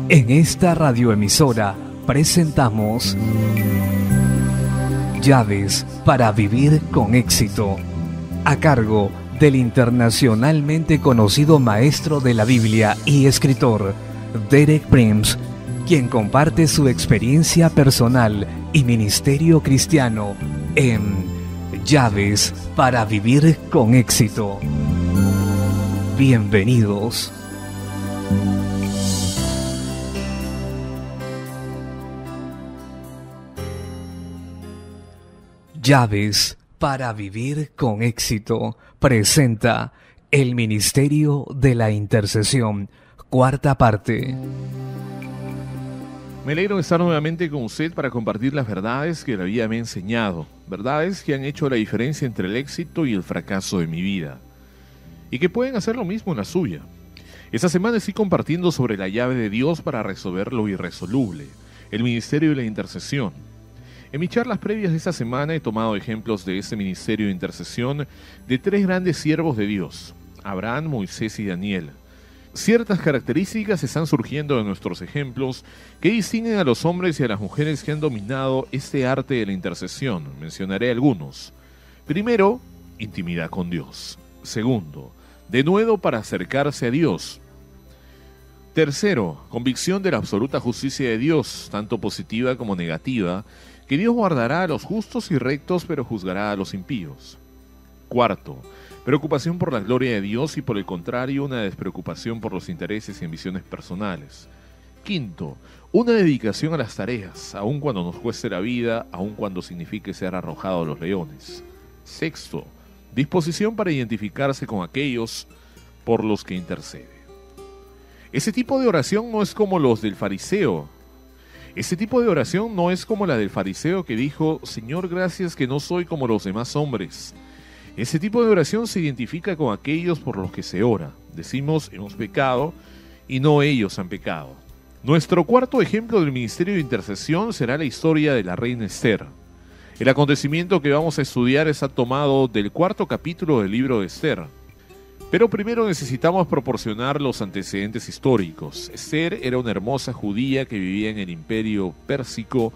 En esta radioemisora presentamos Llaves para vivir con éxito, a cargo del internacionalmente conocido maestro de la Biblia y escritor Derek Prince, quien comparte su experiencia personal y ministerio cristiano en Llaves para vivir con éxito. Bienvenidos. Llaves para vivir con éxito presenta el Ministerio de la Intercesión, cuarta parte. Me alegro de estar nuevamente con usted para compartir las verdades que la vida me ha enseñado, verdades que han hecho la diferencia entre el éxito y el fracaso de mi vida, y que pueden hacer lo mismo en la suya. Esta semana estoy compartiendo sobre la llave de Dios para resolver lo irresoluble, el Ministerio de la Intercesión. En mis charlas previas de esta semana he tomado ejemplos de este ministerio de intercesión de tres grandes siervos de Dios, Abraham, Moisés y Daniel. Ciertas características están surgiendo de nuestros ejemplos que distinguen a los hombres y a las mujeres que han dominado este arte de la intercesión. Mencionaré algunos. Primero, intimidad con Dios. Segundo, denuedo para acercarse a Dios. Tercero, convicción de la absoluta justicia de Dios, tanto positiva como negativa, que Dios guardará a los justos y rectos, pero juzgará a los impíos. Cuarto, preocupación por la gloria de Dios y por el contrario, una despreocupación por los intereses y ambiciones personales. Quinto, una dedicación a las tareas, aun cuando nos cueste la vida, aun cuando signifique ser arrojado a los leones. Sexto, disposición para identificarse con aquellos por los que intercede. Ese tipo de oración no es como los del fariseo. Ese tipo de oración no es como la del fariseo que dijo, Señor, gracias que no soy como los demás hombres. Ese tipo de oración se identifica con aquellos por los que se ora. Decimos, hemos pecado y no ellos han pecado. Nuestro cuarto ejemplo del ministerio de intercesión será la historia de la reina Esther. El acontecimiento que vamos a estudiar está tomado del cuarto capítulo del libro de Esther. Pero primero necesitamos proporcionar los antecedentes históricos. Esther era una hermosa judía que vivía en el imperio pérsico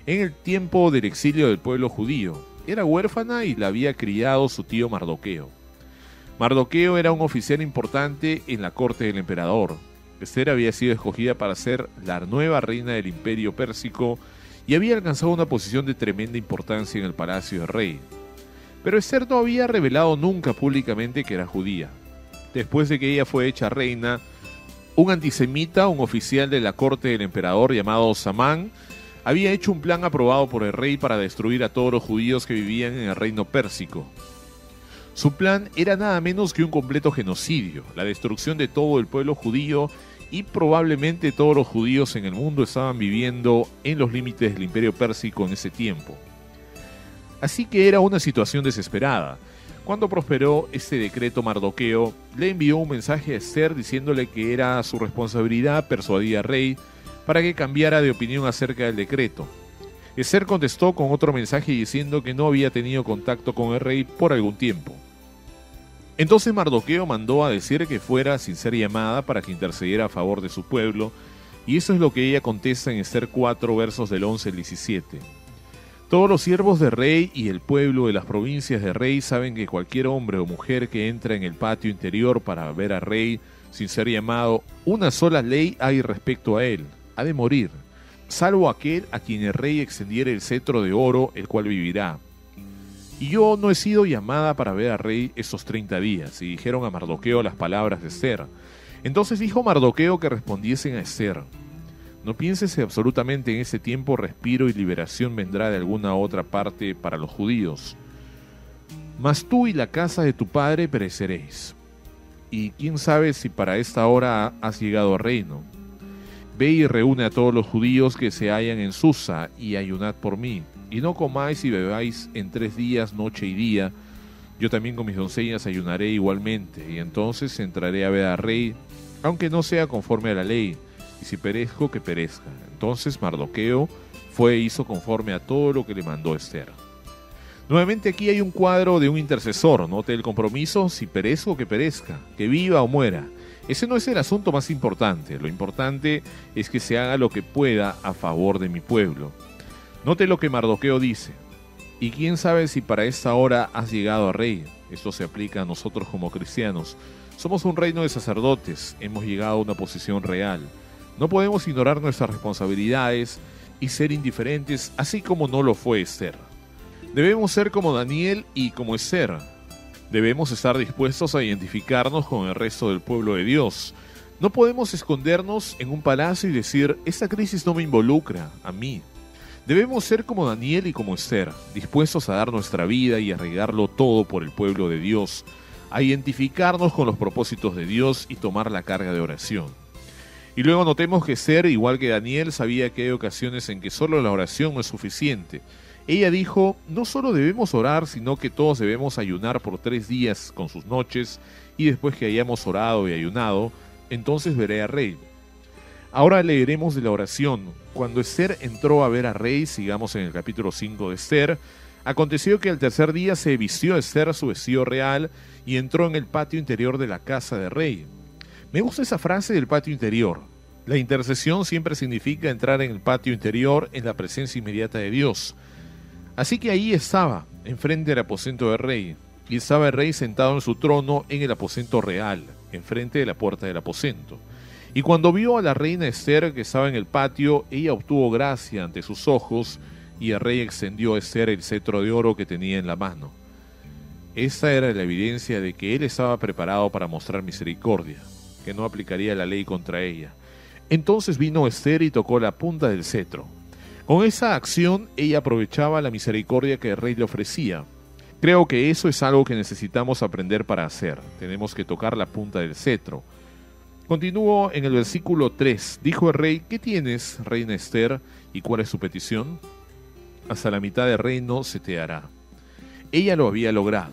en el tiempo del exilio del pueblo judío. Era huérfana y la había criado su tío Mardoqueo. Mardoqueo era un oficial importante en la corte del emperador. Esther había sido escogida para ser la nueva reina del imperio pérsico y había alcanzado una posición de tremenda importancia en el palacio del rey. Pero Esther no había revelado nunca públicamente que era judía. Después de que ella fue hecha reina, un antisemita, un oficial de la corte del emperador llamado Samán, había hecho un plan aprobado por el rey para destruir a todos los judíos que vivían en el reino pérsico. Su plan era nada menos que un completo genocidio, la destrucción de todo el pueblo judío, y probablemente todos los judíos en el mundo estaban viviendo en los límites del imperio pérsico en ese tiempo. Así que era una situación desesperada. Cuando prosperó este decreto, Mardoqueo le envió un mensaje a Esther diciéndole que era su responsabilidad persuadir al rey para que cambiara de opinión acerca del decreto. Esther contestó con otro mensaje diciendo que no había tenido contacto con el rey por algún tiempo. Entonces Mardoqueo mandó a decir que fuera sin ser llamada para que intercediera a favor de su pueblo, y eso es lo que ella contesta en Esther 4, versos del 11 al 17. Todos los siervos del rey y el pueblo de las provincias del rey saben que cualquier hombre o mujer que entra en el patio interior para ver al rey sin ser llamado, una sola ley hay respecto a él: ha de morir, salvo aquel a quien el rey extendiere el cetro de oro, el cual vivirá. Y yo no he sido llamada para ver al rey estos 30 días. Y dijeron a Mardoqueo las palabras de Esther. Entonces dijo Mardoqueo que respondiesen a Esther: no pienses que absolutamente en ese tiempo respiro y liberación vendrá de alguna otra parte para los judíos. Mas tú y la casa de tu padre pereceréis. Y quién sabe si para esta hora has llegado al reino. Ve y reúne a todos los judíos que se hallan en Susa y ayunad por mí. Y no comáis y bebáis en 3 días, noche y día. Yo también con mis doncellas ayunaré igualmente. Y entonces entraré a ver al rey, aunque no sea conforme a la ley. Y si perezco, que perezca. Entonces Mardoqueo fue e hizo conforme a todo lo que le mandó Esther. Nuevamente aquí hay un cuadro de un intercesor. Note el compromiso: si perezco, que perezca, que viva o muera. Ese no es el asunto más importante. Lo importante es que se haga lo que pueda a favor de mi pueblo. Note lo que Mardoqueo dice. Y quién sabe si para esta hora has llegado a rey. Esto se aplica a nosotros como cristianos. Somos un reino de sacerdotes. Hemos llegado a una posición real. No podemos ignorar nuestras responsabilidades y ser indiferentes, así como no lo fue Esther. Debemos ser como Daniel y como Esther. Debemos estar dispuestos a identificarnos con el resto del pueblo de Dios. No podemos escondernos en un palacio y decir, esta crisis no me involucra a mí. Debemos ser como Daniel y como Esther, dispuestos a dar nuestra vida y arriesgarlo todo por el pueblo de Dios, a identificarnos con los propósitos de Dios y tomar la carga de oración. Y luego notemos que Esther, igual que Daniel, sabía que hay ocasiones en que solo la oración no es suficiente. Ella dijo, no solo debemos orar, sino que todos debemos ayunar por 3 días con sus noches, y después que hayamos orado y ayunado, entonces veré al rey. Ahora leeremos de la oración. Cuando Esther entró a ver al rey, sigamos en el capítulo 5 de Esther, aconteció que al tercer día se vistió Esther su vestido real y entró en el patio interior de la casa del rey. Me gusta esa frase del patio interior. La intercesión siempre significa entrar en el patio interior en la presencia inmediata de Dios. Así que ahí estaba, enfrente del aposento del rey, y estaba el rey sentado en su trono en el aposento real, enfrente de la puerta del aposento. Y cuando vio a la reina Esther que estaba en el patio, ella obtuvo gracia ante sus ojos, y el rey extendió a Esther el cetro de oro que tenía en la mano. Esta era la evidencia de que él estaba preparado para mostrar misericordia, que no aplicaría la ley contra ella. Entonces vino Esther y tocó la punta del cetro. Con esa acción, ella aprovechaba la misericordia que el rey le ofrecía. Creo que eso es algo que necesitamos aprender para hacer. Tenemos que tocar la punta del cetro. Continuó en el versículo 3. Dijo el rey, ¿qué tienes, reina Esther, y cuál es su petición? Hasta la mitad del reino se te hará. Ella lo había logrado.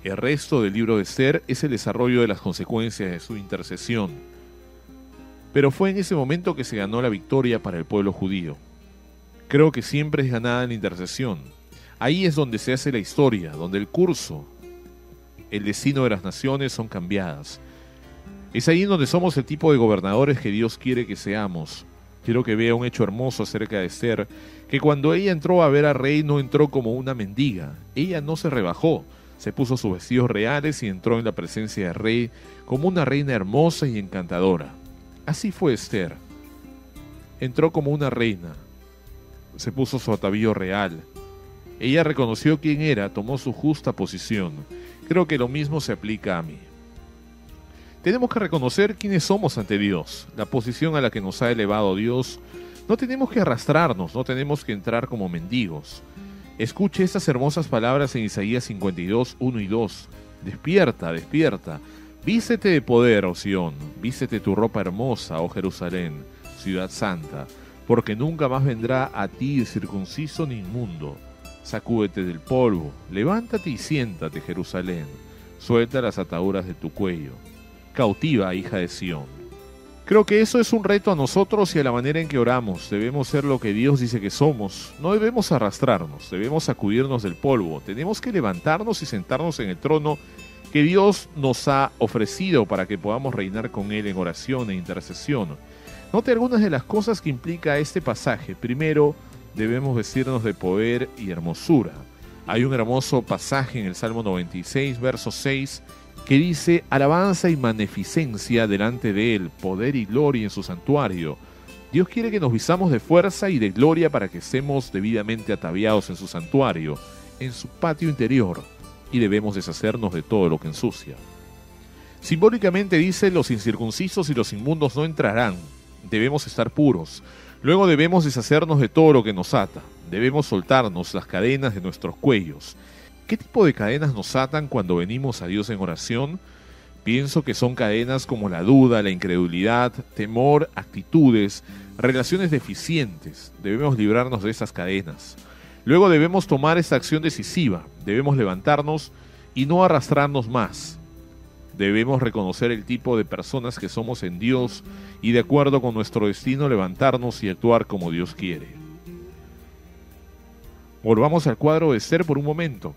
El resto del libro de Esther es el desarrollo de las consecuencias de su intercesión. Pero fue en ese momento que se ganó la victoria para el pueblo judío. Creo que siempre es ganada en la intercesión. Ahí es donde se hace la historia, donde el curso, el destino de las naciones son cambiadas. Es ahí donde somos el tipo de gobernadores que Dios quiere que seamos. Quiero que vea un hecho hermoso acerca de Esther, que cuando ella entró a ver al rey no entró como una mendiga. Ella no se rebajó, se puso sus vestidos reales y entró en la presencia del rey como una reina hermosa y encantadora. Así fue Esther. Entró como una reina. Se puso su atavío real. Ella reconoció quién era, tomó su justa posición. Creo que lo mismo se aplica a mí. Tenemos que reconocer quiénes somos ante Dios, la posición a la que nos ha elevado Dios. No tenemos que arrastrarnos, no tenemos que entrar como mendigos. Escuche estas hermosas palabras en Isaías 52, 1 y 2. Despierta, despierta. Vístete de poder, oh Sión. Vístete tu ropa hermosa, oh Jerusalén, ciudad santa. Porque nunca más vendrá a ti circunciso ni inmundo. Sacúdete del polvo, levántate y siéntate, Jerusalén. Suelta las ataduras de tu cuello. Cautiva, hija de Sión. Creo que eso es un reto a nosotros y a la manera en que oramos. Debemos ser lo que Dios dice que somos. No debemos arrastrarnos, debemos sacudirnos del polvo. Tenemos que levantarnos y sentarnos en el trono que Dios nos ha ofrecido para que podamos reinar con Él en oración e intercesión. Note algunas de las cosas que implica este pasaje. Primero, debemos vestirnos de poder y hermosura. Hay un hermoso pasaje en el Salmo 96, verso 6, que dice, alabanza y magnificencia delante de Él, poder y gloria en su santuario. Dios quiere que nos vistamos de fuerza y de gloria para que estemos debidamente ataviados en su santuario, en su patio interior, y debemos deshacernos de todo lo que ensucia. Simbólicamente dice, los incircuncisos y los inmundos no entrarán. Debemos estar puros. Luego debemos deshacernos de todo lo que nos ata. Debemos soltarnos las cadenas de nuestros cuellos. ¿Qué tipo de cadenas nos atan cuando venimos a Dios en oración? Pienso que son cadenas como la duda, la incredulidad, temor, actitudes, relaciones deficientes. Debemos librarnos de esas cadenas. Luego debemos tomar esta acción decisiva. Debemos levantarnos y no arrastrarnos más. Debemos reconocer el tipo de personas que somos en Dios y de acuerdo con nuestro destino levantarnos y actuar como Dios quiere. Volvamos al cuadro de Esther por un momento.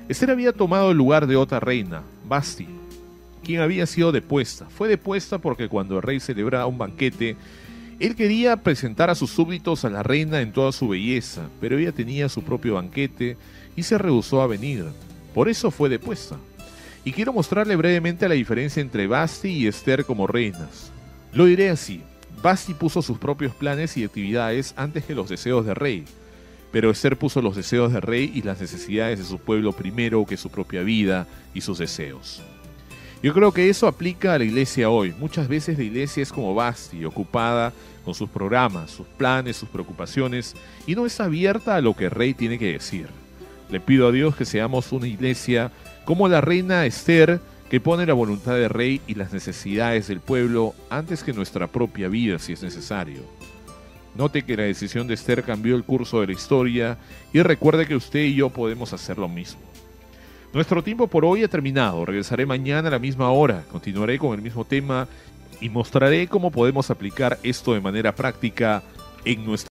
Esther había tomado el lugar de otra reina, Vasti. quien había sido depuesta. Fue depuesta porque cuando el rey celebraba un banquete, él quería presentar a sus súbditos a la reina en toda su belleza, pero ella tenía su propio banquete y se rehusó a venir. Por eso fue depuesta. Y quiero mostrarle brevemente la diferencia entre Vasti y Esther como reinas. Lo diré así: Vasti puso sus propios planes y actividades antes que los deseos del rey, pero Esther puso los deseos del rey y las necesidades de su pueblo primero que su propia vida y sus deseos. Yo creo que eso aplica a la iglesia hoy. Muchas veces la iglesia es como Vasti, ocupada con sus programas, sus planes, sus preocupaciones, y no es abierta a lo que el rey tiene que decir. Le pido a Dios que seamos una iglesia como la reina Esther, que pone la voluntad del rey y las necesidades del pueblo antes que nuestra propia vida, si es necesario. Note que la decisión de Esther cambió el curso de la historia, y recuerde que usted y yo podemos hacer lo mismo. Nuestro tiempo por hoy ha terminado. Regresaré mañana a la misma hora. Continuaré con el mismo tema y mostraré cómo podemos aplicar esto de manera práctica en nuestra